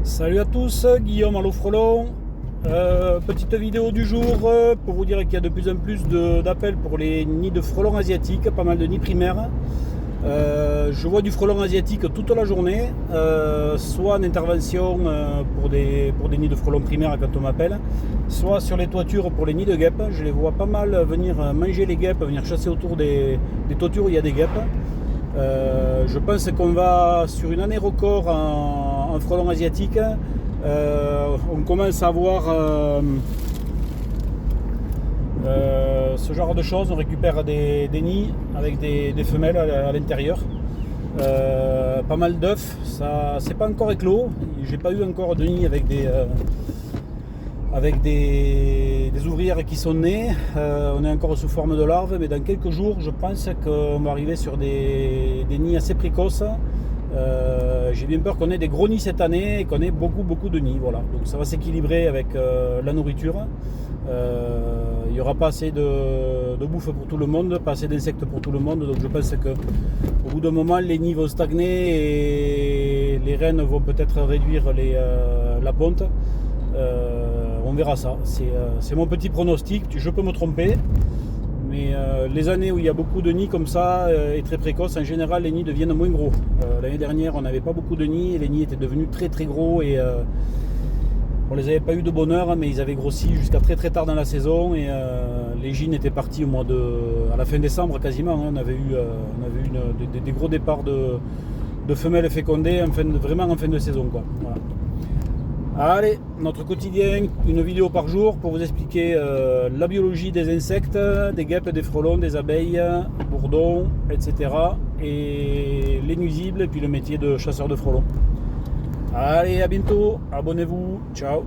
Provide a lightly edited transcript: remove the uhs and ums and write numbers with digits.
Salut à tous, Guillaume Allo Frelon. Petite vidéo du jour pour vous dire qu'il y a de plus en plus d'appels pour les nids de frelons asiatiques, pas mal de nids primaires. Je vois du frelon asiatique toute la journée, soit en intervention pour des nids de frelons primaires quand on m'appelle, soit sur les toitures pour les nids de guêpes. Je les vois pas mal venir manger les guêpes, venir chasser autour des toitures où il y a des guêpes. Je pense qu'on va sur une année record en frelons asiatiques. On commence à voir ce genre de choses. On récupère des nids avec des femelles à l'intérieur. Pas mal d'œufs. Ça, c'est pas encore éclos. J'ai pas eu encore de nid avec des ouvrières qui sont nées. On est encore sous forme de larves, mais dans quelques jours, je pense qu'on va arriver sur des nids assez précoces. J'ai bien peur qu'on ait des gros nids cette année et qu'on ait beaucoup de nids. Voilà. Donc ça va s'équilibrer avec la nourriture. Il n'y aura pas assez de bouffe pour tout le monde, pas assez d'insectes pour tout le monde. Donc je pense qu'au bout d'un moment, les nids vont stagner et les reines vont peut-être réduire la ponte. On verra ça. C'est mon petit pronostic. Je peux me tromper. Mais les années où il y a beaucoup de nids comme ça et très précoces, en général les nids deviennent moins gros. L'année dernière on n'avait pas beaucoup de nids et les nids étaient devenus très gros et on les avait pas eu de bonheur, mais ils avaient grossi jusqu'à très tard dans la saison et les gînes étaient partis à la fin décembre quasiment. Hein. On avait eu des gros départs de femelles fécondées vraiment en fin de saison, quoi. Voilà. Allez, notre quotidien, une vidéo par jour pour vous expliquer la biologie des insectes, des guêpes, des frelons, des abeilles, bourdons, etc. Et les nuisibles et puis le métier de chasseur de frelons. Allez, à bientôt, abonnez-vous, ciao.